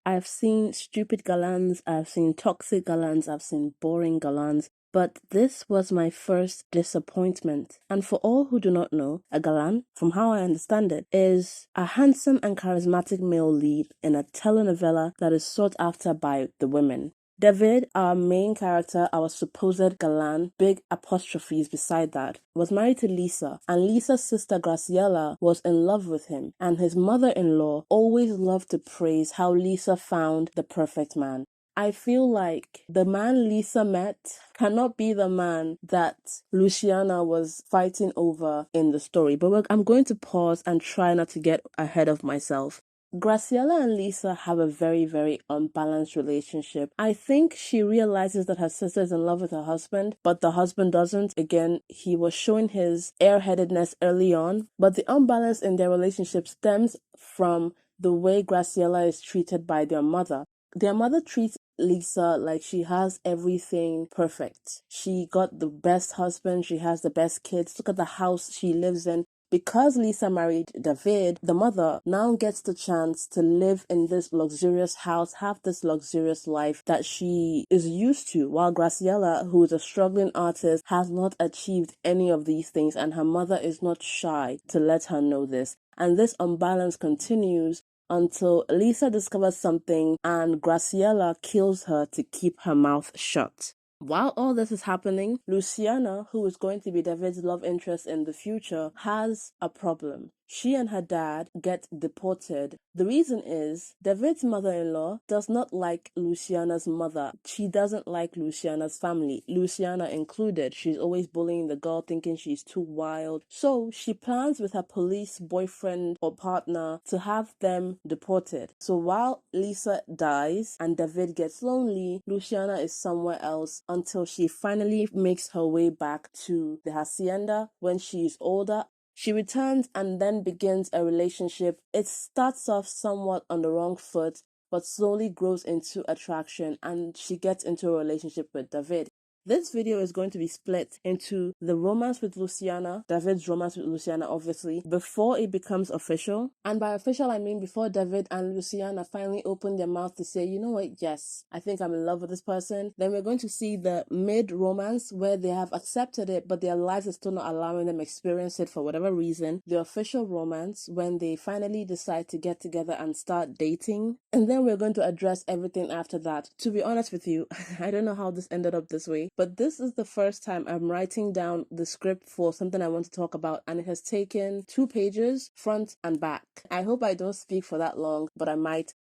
I've seen stupid gallants, I've seen toxic gallants, I've seen boring gallants, but this was my first disappointment. And for all who do not know, a gallant, from how I understand it, is a handsome and charismatic male lead in a telenovela that is sought after by the women. David, our main character, our supposed gallant, big apostrophes beside that, was married to Lisa, and Lisa's sister Graciela was in love with him, and his mother-in-law always loved to praise how Lisa found the perfect man. I feel like the man Lisa met cannot be the man that Luciana was fighting over in the story, but I'm going to pause and try not to get ahead of myself. Graciela and Lisa have a very, very unbalanced relationship. I think she realizes that her sister is in love with her husband, but the husband doesn't. Again, he was showing his airheadedness early on, but the unbalance in their relationship stems from the way Graciela is treated by their mother. Their mother treats Lisa like she has everything perfect. She got the best husband, she has the best kids. Look at the house she lives in. Because Lisa married David, the mother now gets the chance to live in this luxurious house, have this luxurious life that she is used to, while Graciela, who is a struggling artist, has not achieved any of these things, and her mother is not shy to let her know this. And this unbalance continues until Lisa discovers something and Graciela kills her to keep her mouth shut. While all this is happening, Luciana, who is going to be David's love interest in the future, has a problem. She and her dad get deported. The reason is David's mother-in-law does not like Luciana's mother. She doesn't like Luciana's family, Luciana included. She's always bullying the girl, thinking she's too wild. So she plans with her police boyfriend or partner to have them deported. So while Lisa dies and David gets lonely, Luciana is somewhere else until she finally makes her way back to the hacienda when she is older. She returns and then begins a relationship. It starts off somewhat on the wrong foot, but slowly grows into attraction, and she gets into a relationship with David. This video is going to be split into the romance with Luciana, David's romance with Luciana obviously, before it becomes official. And by official, I mean before David and Luciana finally open their mouth to say, you know what, yes, I think I'm in love with this person. Then we're going to see the mid-romance where they have accepted it, but their lives are still not allowing them experience it for whatever reason. The official romance when they finally decide to get together and start dating. And then we're going to address everything after that. To be honest with you, I don't know how this ended up this way, but this is the first time I'm writing down the script for something I want to talk about, and it has taken 2 pages, front and back. I hope I don't speak for that long, but I might.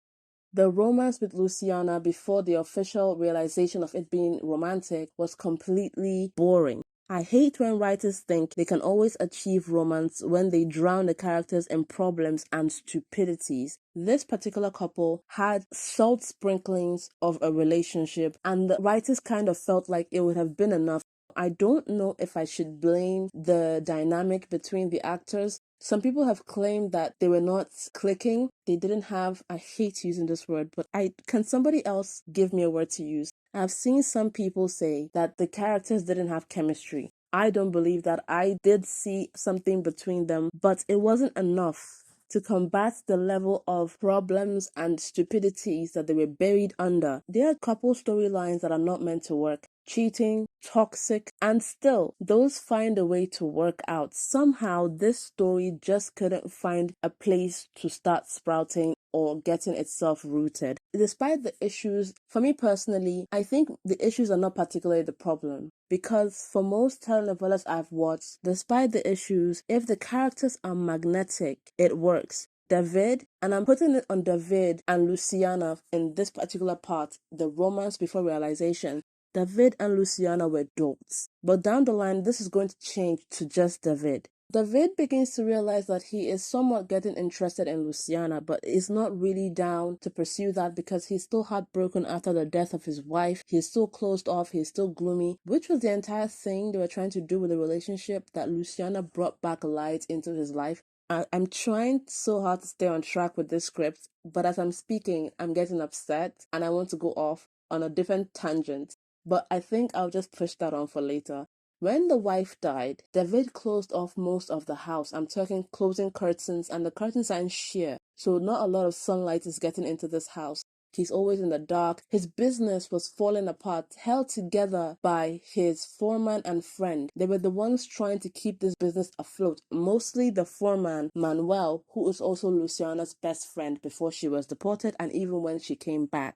The romance with Luciana before the official realization of it being romantic was completely boring. I hate when writers think they can always achieve romance when they drown the characters in problems and stupidities. This particular couple had salt sprinklings of a relationship, and the writers kind of felt like it would have been enough. I don't know if I should blame the dynamic between the actors. Some people have claimed that they were not clicking. They didn't have, I hate using this word, but can somebody else give me a word to use? I've seen some people say that the characters didn't have chemistry. I don't believe that. I did see something between them, but it wasn't enough to combat the level of problems and stupidities that they were buried under. There are a couple storylines that are not meant to work. Cheating, toxic, and still, those find a way to work out. Somehow, this story just couldn't find a place to start sprouting or getting itself rooted. Despite the issues, for me personally, I think the issues are not particularly the problem. Because for most telenovelas I've watched, despite the issues, if the characters are magnetic, it works. David, and I'm putting it on David and Luciana in this particular part, the romance before realization. David and Luciana were dolts. But down the line, this is going to change to just David. David begins to realize that he is somewhat getting interested in Luciana, but is not really down to pursue that because he's still heartbroken after the death of his wife. He's still closed off, he's still gloomy, which was the entire thing they were trying to do with the relationship, that Luciana brought back light into his life. I'm trying so hard to stay on track with this script, but as I'm speaking, I'm getting upset and I want to go off on a different tangent. But I think I'll just push that on for later. When the wife died, David closed off most of the house. I'm talking closing curtains, and the curtains are in sheer, so not a lot of sunlight is getting into this house. He's always in the dark. His business was falling apart, held together by his foreman and friend. They were the ones trying to keep this business afloat. Mostly the foreman, Manuel, who was also Luciana's best friend before she was deported and even when she came back.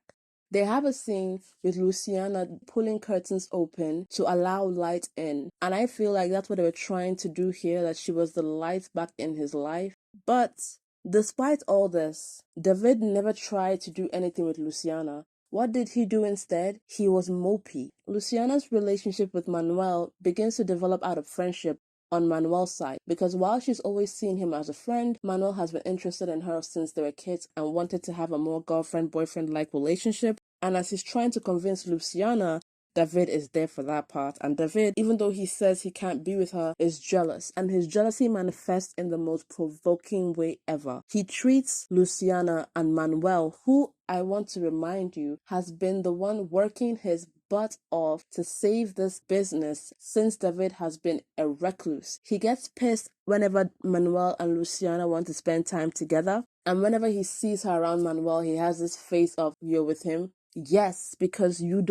They have a scene with Luciana pulling curtains open to allow light in. And I feel like that's what they were trying to do here, that she was the light back in his life. But despite all this, David never tried to do anything with Luciana. What did he do instead? He was mopey. Luciana's relationship with Manuel begins to develop out of friendship on Manuel's side, because while she's always seen him as a friend, Manuel has been interested in her since they were kids and wanted to have a more girlfriend-boyfriend-like relationship. And as he's trying to convince Luciana, David is there for that part. And David, even though he says he can't be with her, is jealous. And his jealousy manifests in the most provoking way ever. He treats Luciana and Manuel, who I want to remind you has been the one working his butt off to save this business since David has been a recluse. He gets pissed whenever Manuel and Luciana want to spend time together. And whenever he sees her around Manuel, he has this face of, you're with him? Yes, because you're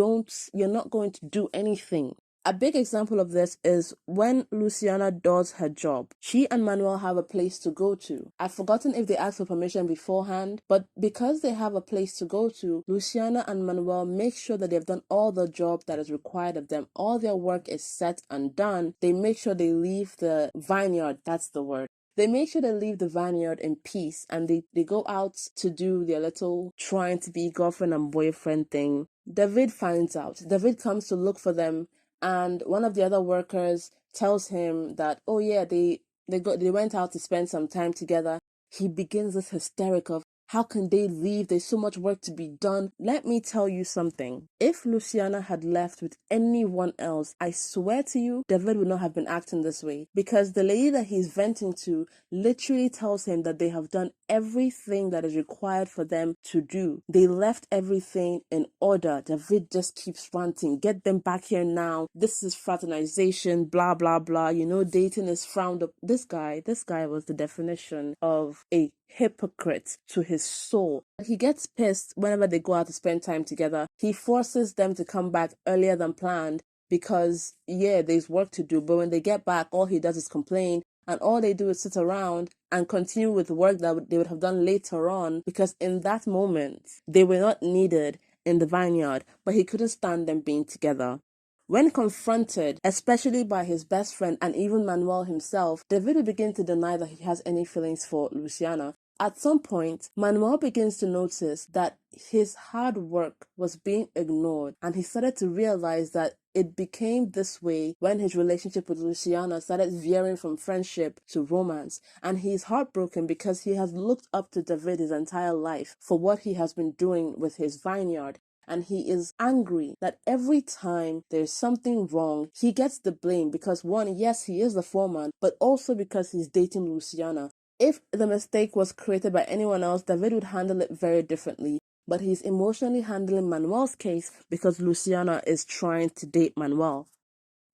not going to do anything. A big example of this is when Luciana does her job. She and Manuel have a place to go to. I've forgotten if they asked for permission beforehand, but because they have a place to go to, Luciana and Manuel make sure that they've done all the job that is required of them. All their work is set and done. They make sure they leave the vineyard, that's the word. They make sure they leave the vineyard in peace and they go out to do their little trying to be girlfriend and boyfriend thing. David finds out. David comes to look for them, and one of the other workers tells him that, oh yeah, they went out to spend some time together. He begins this hysteric of, how can they leave? There's so much work to be done. Let me tell you something. If Luciana had left with anyone else, I swear to you, David would not have been acting this way. Because the lady that he's venting to literally tells him that they have done everything that is required for them to do. They left everything in order. David just keeps ranting, get them back here now. This is fraternization, blah, blah, blah. You know, dating is frowned up. This guy was the definition of a hypocrite to his soul. He gets pissed whenever they go out to spend time together. He forces them to come back earlier than planned because, yeah, there's work to do. But when they get back, all he does is complain. And all they do is sit around and continue with work that they would have done later on, because in that moment, they were not needed in the vineyard, but he couldn't stand them being together. When confronted, especially by his best friend and even Manuel himself, David will begin to deny that he has any feelings for Luciana. At some point, Manuel begins to notice that his hard work was being ignored, and he started to realize that it became this way when his relationship with Luciana started veering from friendship to romance. And he's heartbroken because he has looked up to David his entire life for what he has been doing with his vineyard. And he is angry that every time there's something wrong, he gets the blame because, one, yes, he is the foreman, but also because he's dating Luciana. If the mistake was created by anyone else, David would handle it very differently. But he's emotionally handling Manuel's case because Luciana is trying to date Manuel.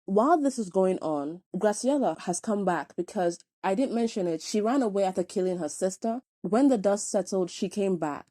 While this is going on, Graciela has come back because, I didn't mention it, she ran away after killing her sister. When the dust settled, she came back.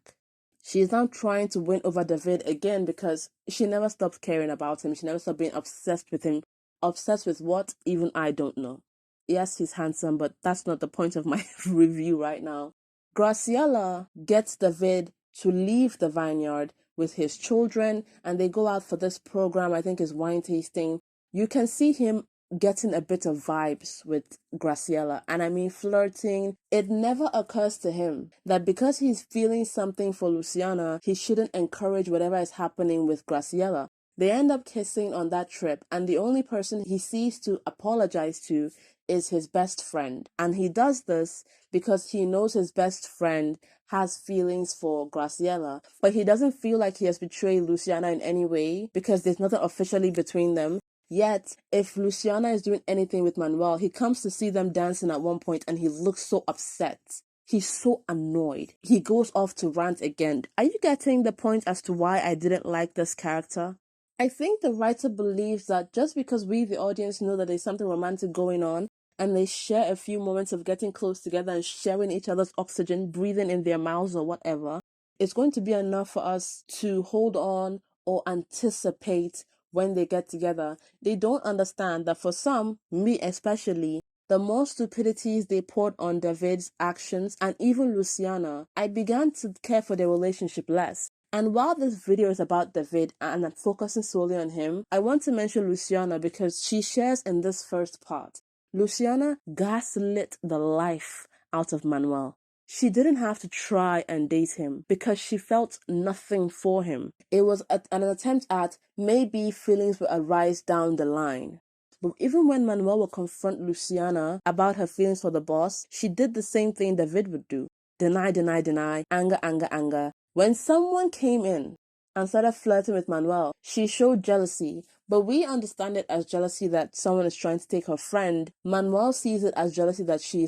She is now trying to win over David again because she never stopped caring about him. She never stopped being obsessed with him. Obsessed with what? Even I don't know. Yes, he's handsome, but that's not the point of my review right now. Graciela gets David to leave the vineyard with his children, and they go out for this program, I think is wine tasting. You can see him getting a bit of vibes with Graciela, and I mean flirting. It never occurs to him that because he's feeling something for Luciana, he shouldn't encourage whatever is happening with Graciela. They end up kissing on that trip, and the only person he sees to apologize to is his best friend. And he does this because he knows his best friend has feelings for Graciela, but he doesn't feel like he has betrayed Luciana in any way because there's nothing officially between them. Yet, if Luciana is doing anything with Manuel, he comes to see them dancing at one point and he looks so upset. He's so annoyed. He goes off to rant again. Are you getting the point as to why I didn't like this character? I think the writer believes that just because we, the audience, know that there's something romantic going on, and they share a few moments of getting close together and sharing each other's oxygen, breathing in their mouths or whatever, it's going to be enough for us to hold on or anticipate when they get together. They don't understand that for some, me especially, the more stupidities they poured on David's actions and even Luciana, I began to care for their relationship less. And while this video is about David and I'm focusing solely on him, I want to mention Luciana because she shares in this first part. Luciana gaslit the life out of Manuel. She didn't have to try and date him because she felt nothing for him. It was an attempt at maybe feelings will arise down the line. But even when Manuel would confront Luciana about her feelings for the boss, she did the same thing David would do. Deny, deny, deny, anger, anger, anger. When someone came in and started flirting with Manuel, she showed jealousy. But we understand it as jealousy that someone is trying to take her friend. Manuel sees it as jealousy that she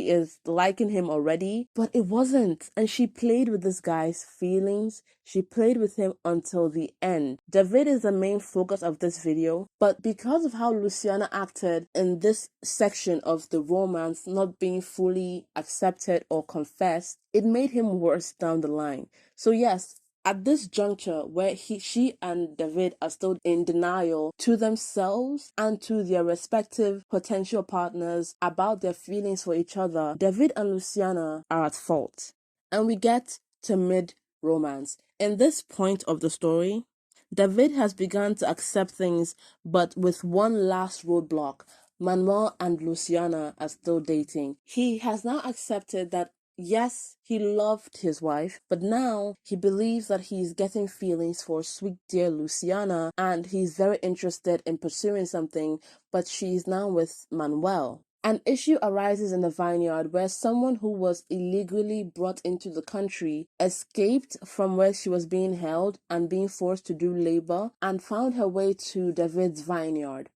is liking him already, but it wasn't. And she played with this guy's feelings. She played with him until the end. David is the main focus of this video, but because of how Luciana acted in this section of the romance not being fully accepted or confessed, it made him worse down the line. So yes, at this juncture where she and David are still in denial to themselves and to their respective potential partners about their feelings for each other, David and Luciana are at fault. And we get to mid-romance. In this point of the story, David has begun to accept things, but with one last roadblock. Manuel and Luciana are still dating. He has now accepted that yes, he loved his wife, but now he believes that he's getting feelings for sweet dear Luciana and he's very interested in pursuing something, but she's now with Manuel. An issue arises in the vineyard where someone who was illegally brought into the country escaped from where she was being held and being forced to do labor and found her way to David's vineyard.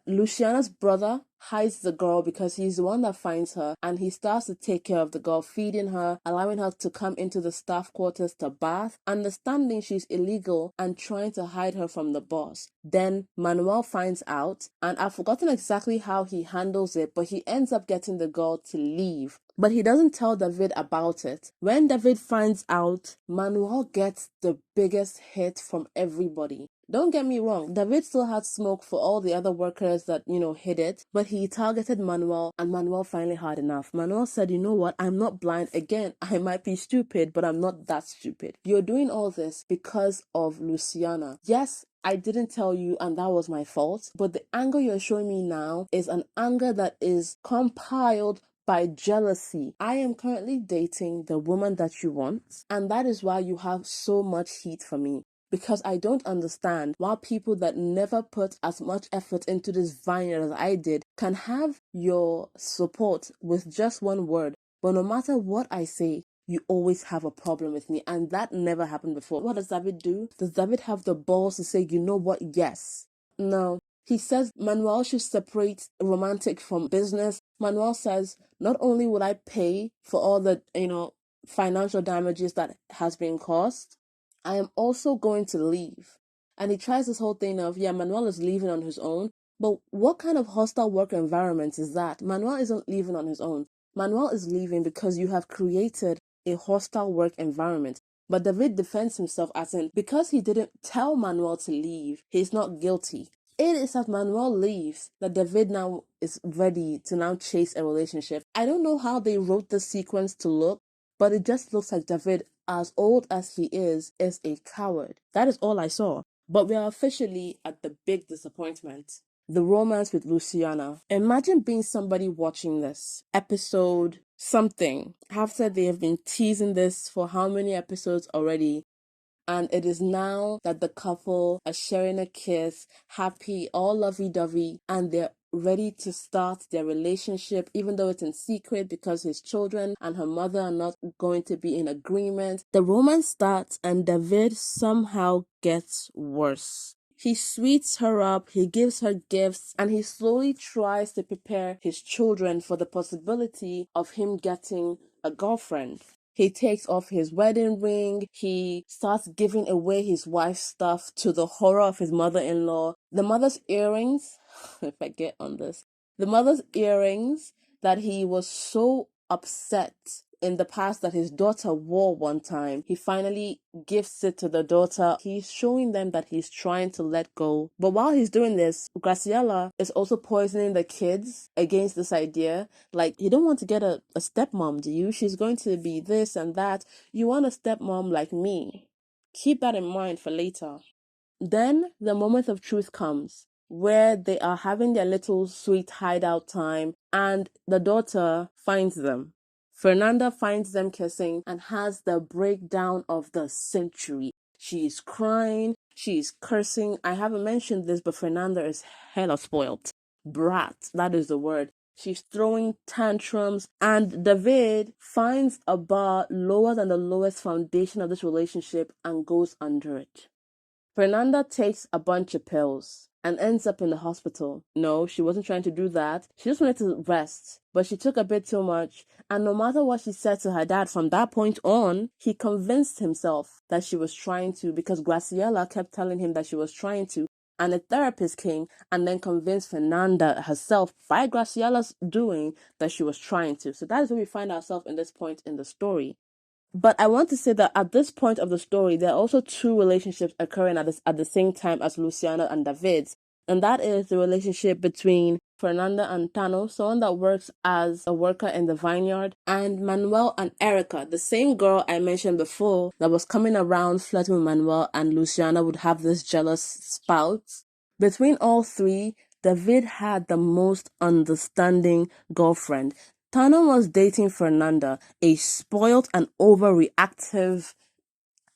Luciana's brother hides the girl because he's the one that finds her, and he starts to take care of the girl, feeding her, allowing her to come into the staff quarters to bath, understanding she's illegal and trying to hide her from the boss. Then Manuel finds out, and I've forgotten exactly how he handles it, but he ends up getting the girl to leave. But he doesn't tell David about it. When David finds out, Manuel gets the biggest hit from everybody. Don't get me wrong, David still had smoke for all the other workers that, hid it, but he targeted Manuel, and Manuel finally had enough. Manuel said, you know what, I'm not blind. Again, I might be stupid, but I'm not that stupid. You're doing all this because of Luciana. Yes, I didn't tell you and that was my fault, but the anger you're showing me now is an anger that is compiled by jealousy. I am currently dating the woman that you want, and that is why you have so much heat for me. Because I don't understand why people that never put as much effort into this vineyard as I did can have your support with just one word. But no matter what I say, you always have a problem with me. And that never happened before. What does David do? Does David have the balls to say, you know what? Yes. No. He says Manuel should separate romantic from business. Manuel says, not only will I pay for all the, financial damages that has been caused, I am also going to leave. And he tries this whole thing of, yeah, Manuel is leaving on his own. But what kind of hostile work environment is that? Manuel isn't leaving on his own. Manuel is leaving because you have created a hostile work environment. But David defends himself as in, because he didn't tell Manuel to leave, he's not guilty. It is as Manuel leaves that David now is ready to now chase a relationship. I don't know how they wrote the sequence to look, but it just looks like David, as old as he is a coward. That is all I saw. But we are officially at the big disappointment. The romance with Luciana. Imagine being somebody watching this episode something after they have been teasing this for how many episodes already. And it is now that the couple are sharing a kiss, happy, all lovey-dovey, and they're ready to start their relationship, even though it's in secret because his children and her mother are not going to be in agreement. The romance starts and David somehow gets worse. He sweets her up, he gives her gifts, and he slowly tries to prepare his children for the possibility of him getting a girlfriend. He takes off his wedding ring. He starts giving away his wife's stuff to the horror of his mother-in-law. The mother's earrings, if I get on this, the mother's earrings that he was so upset in the past that his daughter wore one time. He finally gifts it to the daughter. He's showing them that he's trying to let go. But while he's doing this, Graciela is also poisoning the kids against this idea. Like, you don't want to get a stepmom, do you? She's going to be this and that. You want a stepmom like me. Keep that in mind for later. Then the moment of truth comes, where they are having their little sweet hideout time, and the daughter finds them. Fernanda finds them kissing and has the breakdown of the century. She is crying, she is cursing. I haven't mentioned this, but Fernanda is hella spoiled. Brat, that is the word. She's throwing tantrums, and David finds a bar lower than the lowest foundation of this relationship and goes under it. Fernanda takes a bunch of pills and ends up in the hospital. No, she wasn't trying to do that. She just wanted to rest, but she took a bit too much. And no matter what she said to her dad from that point on, he convinced himself that she was trying to, because Graciela kept telling him that she was trying to. And a therapist came and then convinced Fernanda herself by Graciela's doing that she was trying to. So that is where we find ourselves in this point in the story. But I want to say that at this point of the story, there are also two relationships occurring at the same time as Luciana and David's. And that is the relationship between Fernanda and Tano, someone that works as a worker in the vineyard, and Manuel and Erica, the same girl I mentioned before that was coming around flirting with Manuel, and Luciana would have this jealous spout. Between all three, David had the most understanding girlfriend. Tana was dating Fernanda, a spoiled and overreactive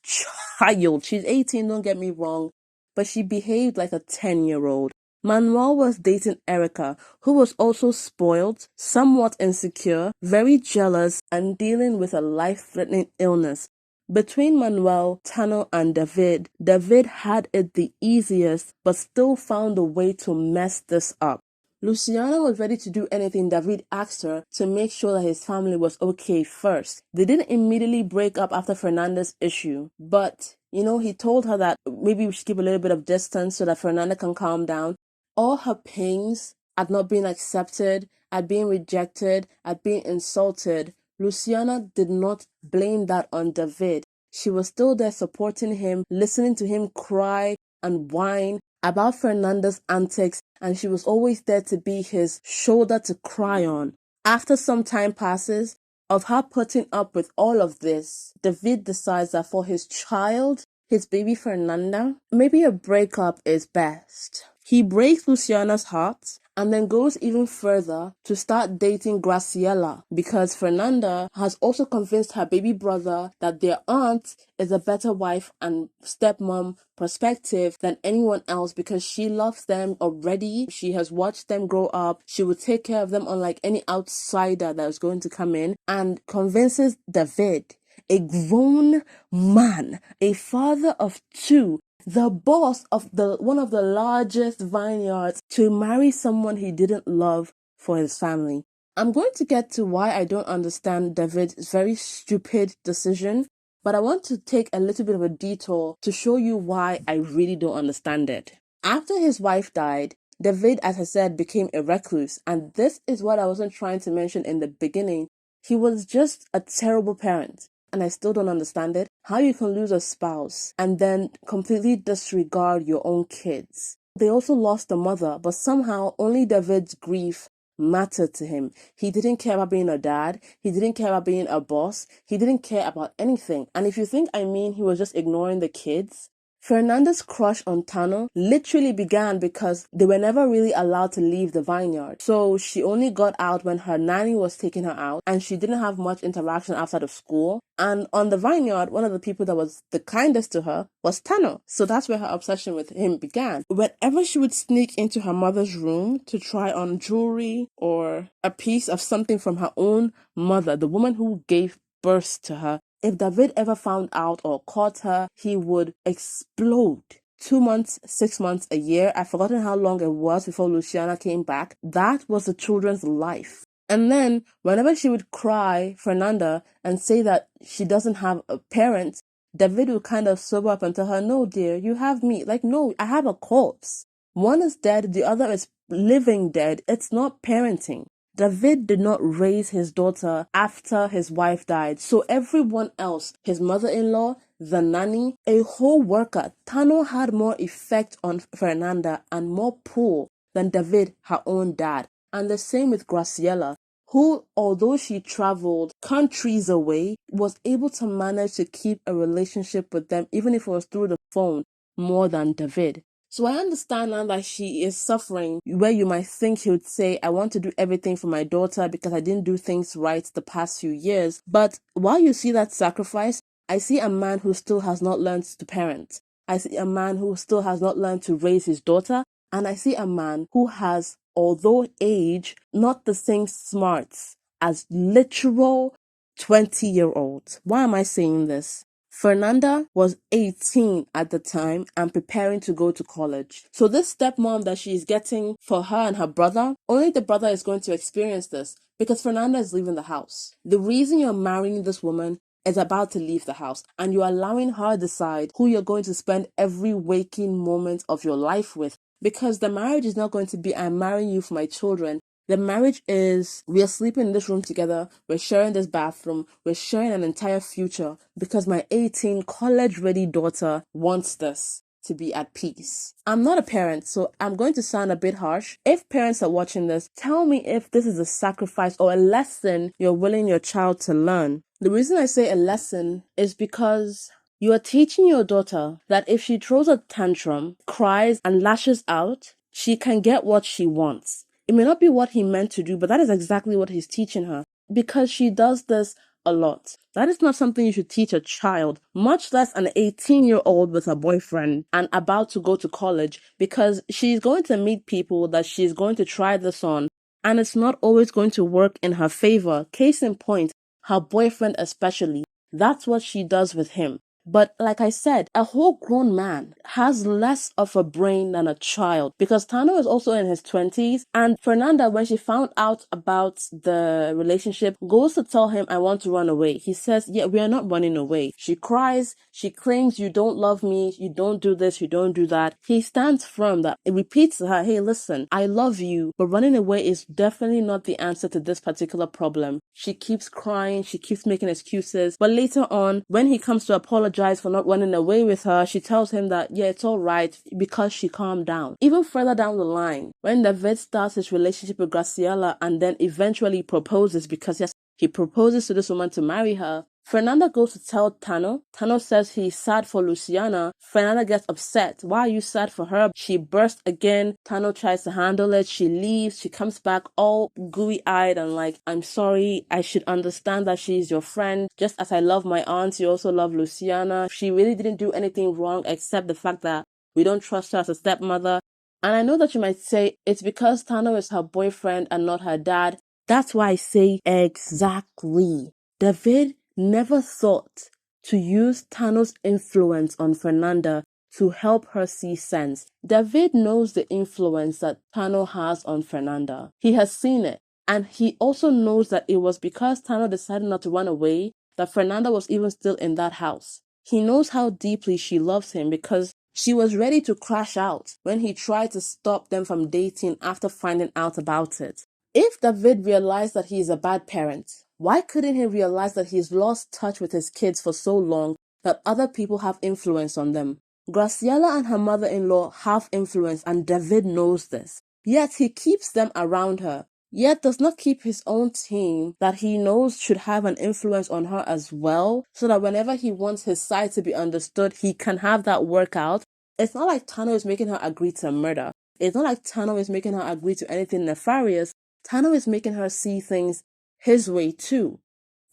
child. She's 18, don't get me wrong, but she behaved like a 10-year-old. Manuel was dating Erica, who was also spoiled, somewhat insecure, very jealous, and dealing with a life-threatening illness. Between Manuel, Tano, and David, David had it the easiest, but still found a way to mess this up. Luciana was ready to do anything David asked her to make sure that his family was okay first. They didn't immediately break up after Fernanda's issue, but, he told her that maybe we should keep a little bit of distance so that Fernanda can calm down. All her pains at not being accepted, at being rejected, at being insulted, Luciana did not blame that on David. She was still there supporting him, listening to him cry and whine about Fernanda's antics, and she was always there to be his shoulder to cry on. After some time passes of her putting up with all of this, David decides that for his child, his baby Fernanda, maybe a breakup is best. He breaks Luciana's heart and then goes even further to start dating Graciela, because Fernanda has also convinced her baby brother that their aunt is a better wife and stepmom perspective than anyone else, because she loves them already. She has watched them grow up. She would take care of them unlike any outsider that is going to come in, and convinces David, a grown man, a father of two, the boss of one of the largest vineyards, to marry someone he didn't love for his family. I'm going to get to why I don't understand David's very stupid decision, but I want to take a little bit of a detour to show you why I really don't understand it. After his wife died, David, as I said, became a recluse, and this is what I wasn't trying to mention in the beginning. He was just a terrible parent. And I still don't understand it. How you can lose a spouse and then completely disregard your own kids. They also lost a mother, but somehow only David's grief mattered to him. He didn't care about being a dad. He didn't care about being a boss. He didn't care about anything. And if you think he was just ignoring the kids, Fernanda's crush on Tano literally began because they were never really allowed to leave the vineyard. So she only got out when her nanny was taking her out, and she didn't have much interaction outside of school. And on the vineyard, one of the people that was the kindest to her was Tano. So that's where her obsession with him began. Whenever she would sneak into her mother's room to try on jewelry or a piece of something from her own mother, the woman who gave birth to her, if David ever found out or caught her, he would explode. 2 months, 6 months, a year. I've forgotten how long it was before Luciana came back. That was the children's life. And then whenever she would cry, Fernanda, and say that she doesn't have a parent, David would kind of sober up and tell her, no, dear, you have me. Like, no, I have a corpse. One is dead, the other is living dead. It's not parenting. David did not raise his daughter after his wife died. So everyone else, his mother-in-law, the nanny, a whole worker, Tano had more effect on Fernanda and more pull than David, her own dad. And the same with Graciela, who, although she traveled countries away, was able to manage to keep a relationship with them, even if it was through the phone, more than David. So I understand now that she is suffering, where you might think she would say, I want to do everything for my daughter because I didn't do things right the past few years. But while you see that sacrifice, I see a man who still has not learned to parent. I see a man who still has not learned to raise his daughter. And I see a man who has, although age, not the same smarts as literal 20-year-olds. Why am I saying this? Fernanda was 18 at the time and preparing to go to college. So this stepmom that she's getting for her and her brother, only the brother is going to experience this because Fernanda is leaving the house. The reason you're marrying this woman is about to leave the house and you're allowing her decide who you're going to spend every waking moment of your life with, because the marriage is not going to be, I'm marrying you for my children. The marriage is, we are sleeping in this room together, we're sharing this bathroom, we're sharing an entire future because my 18 college-ready daughter wants this to be at peace. I'm not a parent, so I'm going to sound a bit harsh. If parents are watching this, tell me if this is a sacrifice or a lesson you're willing your child to learn. The reason I say a lesson is because you are teaching your daughter that if she throws a tantrum, cries, and lashes out, she can get what she wants. It may not be what he meant to do, but that is exactly what he's teaching her because she does this a lot. That is not something you should teach a child, much less an 18-year-old with a boyfriend and about to go to college, because she's going to meet people that she's going to try this on and it's not always going to work in her favor. Case in point, her boyfriend especially. That's what she does with him. But like I said, a whole grown man has less of a brain than a child because Tano is also in his 20s and Fernanda, when she found out about the relationship, goes to tell him, I want to run away. He says, yeah, we are not running away. She cries. She claims, you don't love me. You don't do this. You don't do that. He stands firm that it repeats to her, hey, listen, I love you, but running away is definitely not the answer to this particular problem. She keeps crying. She keeps making excuses. But later on, when he comes to apologize for not running away with her, she tells him that, yeah, it's all right because she calmed down. Even further down the line, when David starts his relationship with Graciela and then eventually proposes, because yes, he proposes to this woman to marry her, Fernanda goes to tell Tano. Tano says he's sad for Luciana. Fernanda gets upset. Why are you sad for her? She bursts again. Tano tries to handle it. She leaves. She comes back all gooey-eyed and like, I'm sorry. I should understand that she's your friend. Just as I love my aunt, you also love Luciana. She really didn't do anything wrong except the fact that we don't trust her as a stepmother. And I know that you might say it's because Tano is her boyfriend and not her dad. That's why I say exactly. David never thought to use Tano's influence on Fernanda to help her see sense. David knows the influence that Tano has on Fernanda. He has seen it. And he also knows that it was because Tano decided not to run away that Fernanda was even still in that house. He knows how deeply she loves him because she was ready to crash out when he tried to stop them from dating after finding out about it. If David realized that he is a bad parent, why couldn't he realize that he's lost touch with his kids for so long that other people have influence on them? Graciela and her mother-in-law have influence and David knows this. Yet he keeps them around her. Yet does not keep his own team that he knows should have an influence on her as well, so that whenever he wants his side to be understood, he can have that work out. It's not like Tano is making her agree to murder. It's not like Tano is making her agree to anything nefarious. Tano is making her see things his way too,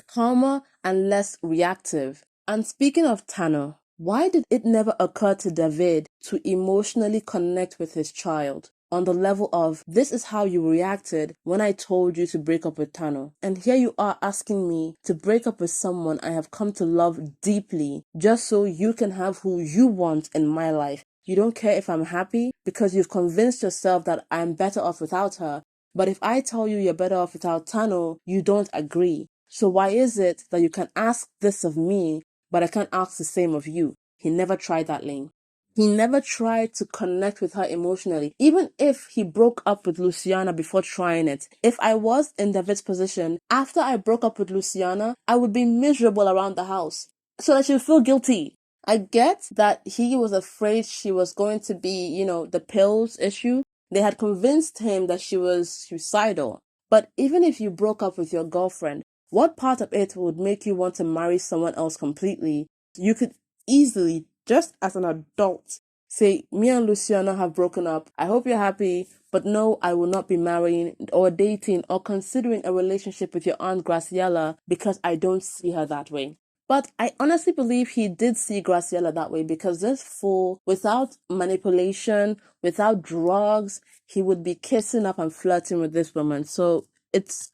calmer and less reactive. And speaking of Tano, why did it never occur to David to emotionally connect with his child on the level of, this is how you reacted when I told you to break up with Tano, and here you are asking me to break up with someone I have come to love deeply just so you can have who you want in my life. You don't care if I'm happy because you've convinced yourself that I'm better off without her. But if I tell you you're better off without Tano, you don't agree. So why is it that you can ask this of me, but I can't ask the same of you? He never tried that lane. He never tried to connect with her emotionally. Even if he broke up with Luciana before trying it. If I was in David's position, after I broke up with Luciana, I would be miserable around the house so that she would feel guilty. I get that he was afraid she was going to be, the pills issue. They had convinced him that she was suicidal. But even if you broke up with your girlfriend, what part of it would make you want to marry someone else completely? You could easily, just as an adult, say, me and Luciana have broken up. I hope you're happy, but no, I will not be marrying or dating or considering a relationship with your Aunt Graciela because I don't see her that way. But I honestly believe he did see Graciela that way because this fool, without manipulation, without drugs, he would be kissing up and flirting with this woman. So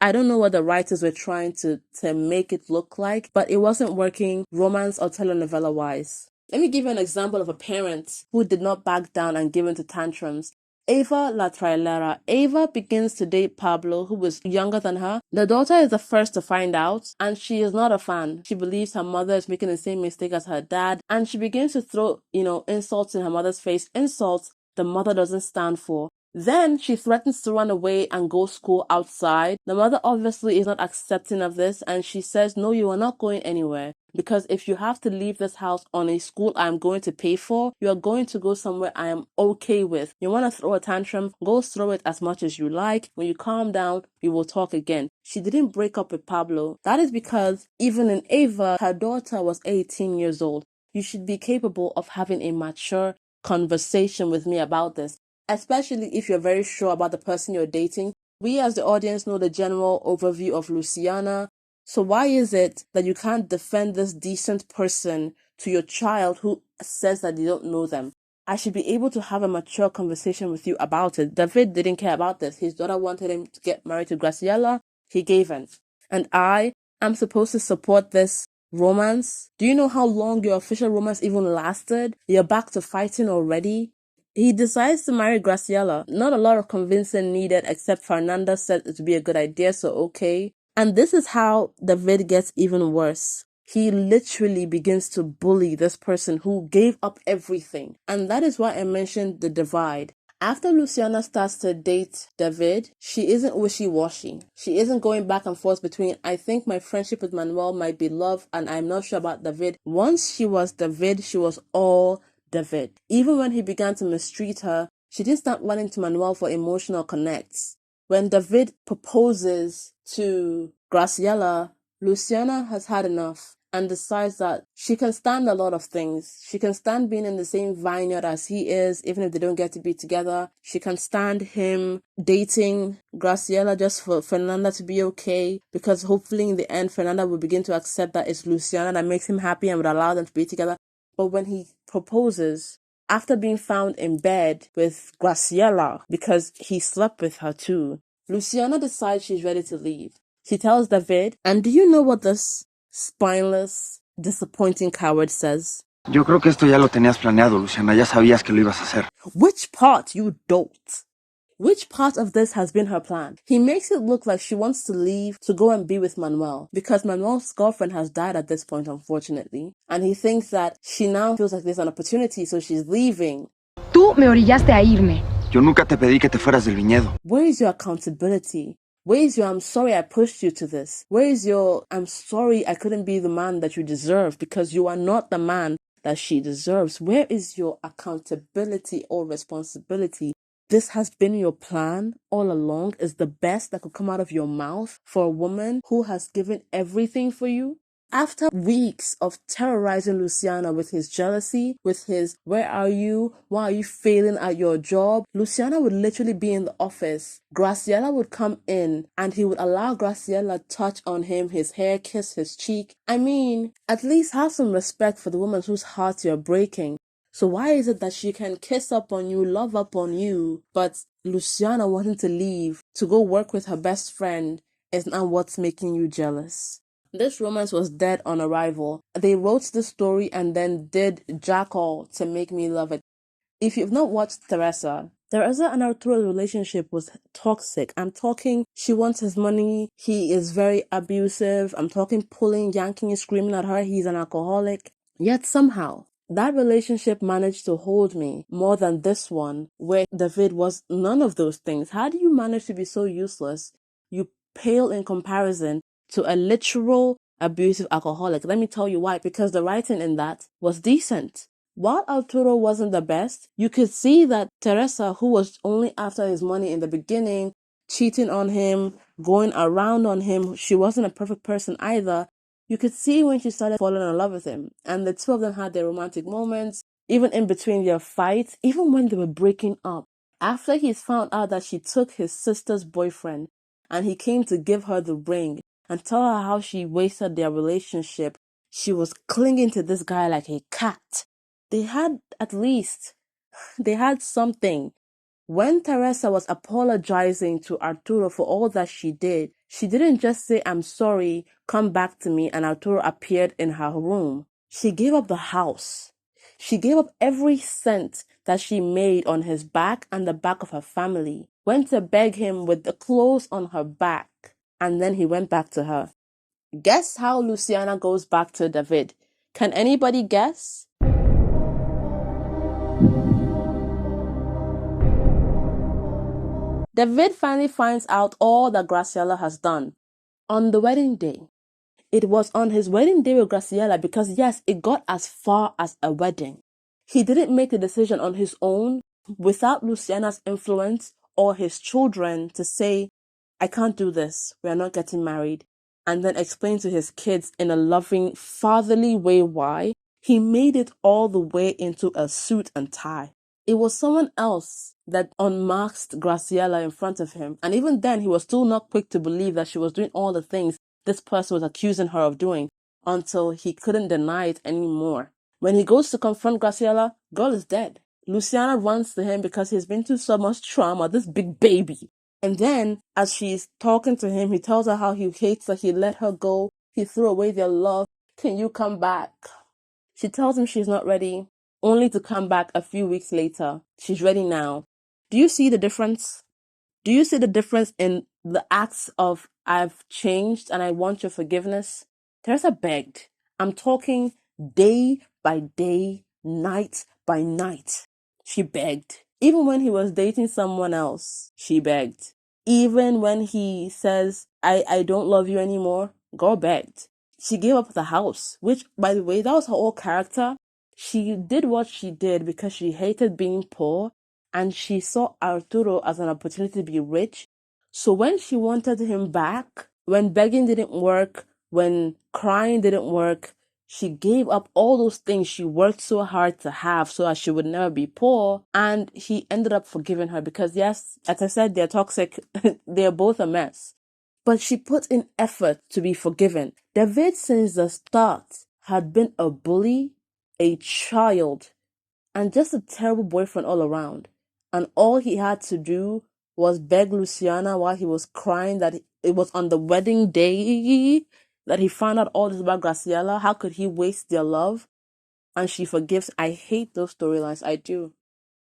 I don't know what the writers were trying to make it look like, but it wasn't working romance or telenovela wise. Let me give you an example of a parent who did not back down and give in to tantrums. Ava La Trailera. Ava begins to date Pablo, who was younger than her. The daughter is the first to find out, and she is not a fan. She believes her mother is making the same mistake as her dad, and she begins to throw, insults in her mother's face, insults the mother doesn't stand for. Then she threatens to run away and go school outside. The mother obviously is not accepting of this, and she says, no, you are not going anywhere. Because if you have to leave this house on a school I'm going to pay for, you are going to go somewhere I am okay with. You want to throw a tantrum, go throw it as much as you like. When you calm down, we will talk again. She didn't break up with Pablo. That is because even in Ava, her daughter was 18 years old. You should be capable of having a mature conversation with me about this, especially if you're very sure about the person you're dating. We as the audience know the general overview of Luciana. So why is it that you can't defend this decent person to your child who says that you don't know them? I should be able to have a mature conversation with you about it. David didn't care about this. His daughter wanted him to get married to Graciela. He gave in. And I am supposed to support this romance? Do you know how long your official romance even lasted? You're back to fighting already? He decides to marry Graciela. Not a lot of convincing needed, except Fernanda said it would be a good idea, so okay. And this is how David gets even worse. He literally begins to bully this person who gave up everything. And that is why I mentioned the divide. After Luciana starts to date David, she isn't wishy-washy. She isn't going back and forth between, I think my friendship with Manuel might be love and I'm not sure about David. Once she was David, she was all David. Even when he began to mistreat her, she didn't start running to Manuel for emotional connects. When David proposes to Graciela, Luciana has had enough and decides that she can stand a lot of things. She can stand being in the same vineyard as he is, even if they don't get to be together. She can stand him dating Graciela just for Fernanda to be okay, because hopefully in the end, Fernanda will begin to accept that it's Luciana that makes him happy and would allow them to be together. But when he proposes, after being found in bed with Graciela because he slept with her too, Luciana decides she's ready to leave. She tells David, and do you know what this spineless, disappointing coward says? Yo creo que esto ya lo tenías planeado, Luciana. Ya sabías que lo ibas a hacer. Which part, you dolt? Which part of this has been her plan? He makes it look like she wants to leave to go and be with Manuel because Manuel's girlfriend has died at this point, unfortunately. And he thinks that she now feels like there's an opportunity, so she's leaving. Tú me orillaste a irme. Yo nunca te pedí que te fueras del viñedo. Where is your accountability? Where is your I'm sorry I pushed you to this? Where is your I'm sorry I couldn't be the man that you deserve because you are not the man that she deserves? Where is your accountability or responsibility? This has been your plan all along, is the best that could come out of your mouth for a woman who has given everything for you? After weeks of terrorizing Luciana with his jealousy, with his, where are you? Why are you failing at your job? Luciana would literally be in the office. Graciela would come in and he would allow Graciela to touch on him, his hair, kiss his cheek. I mean, at least have some respect for the woman whose heart you're breaking. So why is it that she can kiss up on you, love up on you, but Luciana wanting to leave to go work with her best friend is not what's making you jealous? This romance was dead on arrival. They wrote the story and then did jack all to make me love it. If you've not watched Teresa and Arturo's relationship was toxic. I'm talking, she wants his money. He is very abusive. I'm talking pulling, yanking, and screaming at her. He's an alcoholic. Yet somehow, That relationship managed to hold me more than this one, where David was none of those things. How do you manage to be so useless? You pale in comparison to a literal abusive alcoholic. Let me tell you why. Because the writing in that was decent. While Arturo wasn't the best, you could see that Teresa, who was only after his money in the beginning, cheating on him, going around on him, she wasn't a perfect person either. You could see when she started falling in love with him. And the two of them had their romantic moments, even in between their fights, even when they were breaking up. After he's found out that she took his sister's boyfriend and he came to give her the ring and tell her how she wasted their relationship, she was clinging to this guy like a cat. They had something. When Teresa was apologizing to Arturo for all that she didn't just say, "I'm sorry, come back to me," and Arturo appeared in her room. She gave up the house. She gave up every cent that she made on his back and the back of her family, went to beg him with the clothes on her back, and then he went back to her. Guess how Luciana goes back to David? Can anybody guess? David finally finds out all that Graciela has done on the wedding day. It was on his wedding day with Graciela because, yes, it got as far as a wedding. He didn't make the decision on his own without Luciana's influence or his children to say, "I can't do this. We are not getting married." And then explain to his kids in a loving, fatherly way why. He made it all the way into a suit and tie. It was someone else that unmasked Graciela in front of him. And even then, he was still not quick to believe that she was doing all the things this person was accusing her of doing until he couldn't deny it anymore. When he goes to confront Graciela, girl is dead. Luciana runs to him because he's been through so much trauma, this big baby. And then, as she's talking to him, he tells her how he hates her, he let her go, he threw away their love. Can you come back? She tells him she's not ready, only to come back a few weeks later. She's ready now. Do you see the difference? Do you see the difference in the acts of "I've changed and I want your forgiveness"? Teresa begged. I'm talking day by day, night by night. She begged. Even when he was dating someone else, she begged. Even when he says, I don't love you anymore, girl begged. She gave up the house, which, by the way, that was her whole character. She did what she did because she hated being poor and she saw Arturo as an opportunity to be rich. So when she wanted him back, when begging didn't work, when crying didn't work, she gave up all those things she worked so hard to have so that she would never be poor. And he ended up forgiving her because, yes, as I said, they're toxic. They're both a mess. But she put in effort to be forgiven. David, since the start, had been a bully, a child, and just a terrible boyfriend all around. And all he had to do was beg Luciana while he was crying that it was on the wedding day that he found out all this about Graciela. How could he waste their love? And she forgives. I hate those storylines. I do.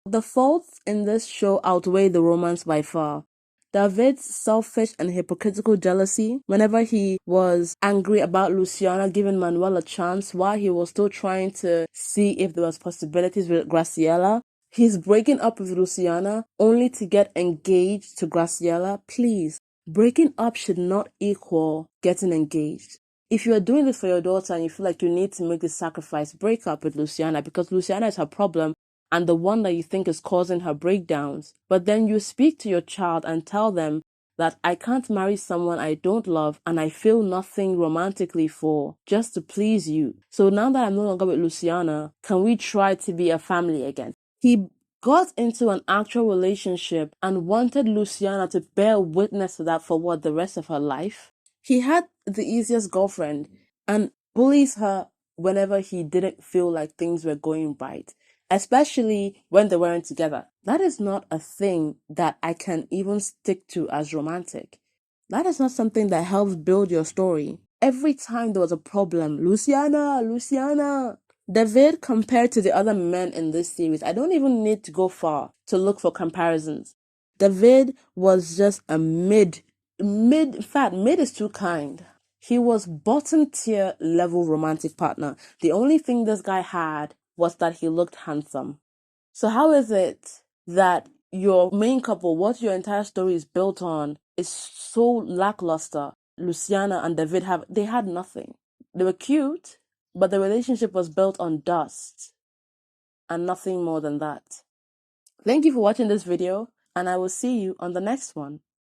The faults in this show outweigh the romance by far. David's selfish and hypocritical jealousy whenever he was angry about Luciana giving Manuel a chance while he was still trying to see if there was possibilities with Graciela. He's breaking up with Luciana only to get engaged to Graciela. Please, breaking up should not equal getting engaged. If you are doing this for your daughter and you feel like you need to make this sacrifice, break up with Luciana because Luciana is her problem and the one that you think is causing her breakdowns. But then you speak to your child and tell them that I can't marry someone I don't love and I feel nothing romantically for just to please you. So now that I'm no longer with Luciana, can we try to be a family again? He got into an actual relationship and wanted Luciana to bear witness to that for what, the rest of her life? He had the easiest girlfriend and bullies her whenever he didn't feel like things were going right, especially when they weren't together. That is not a thing that I can even stick to as romantic. That is not something that helps build your story. Every time there was a problem, Luciana. David, compared to the other men in this series, I don't even need to go far to look for comparisons. David was just a mid, in fact, mid is too kind. He was bottom tier level romantic partner. The only thing this guy had was that he looked handsome. So how is it that your main couple, what your entire story is built on, is so lackluster? Luciana and David had nothing. They were cute, but the relationship was built on dust and nothing more than that. Thank you for watching this video, and I will see you on the next one.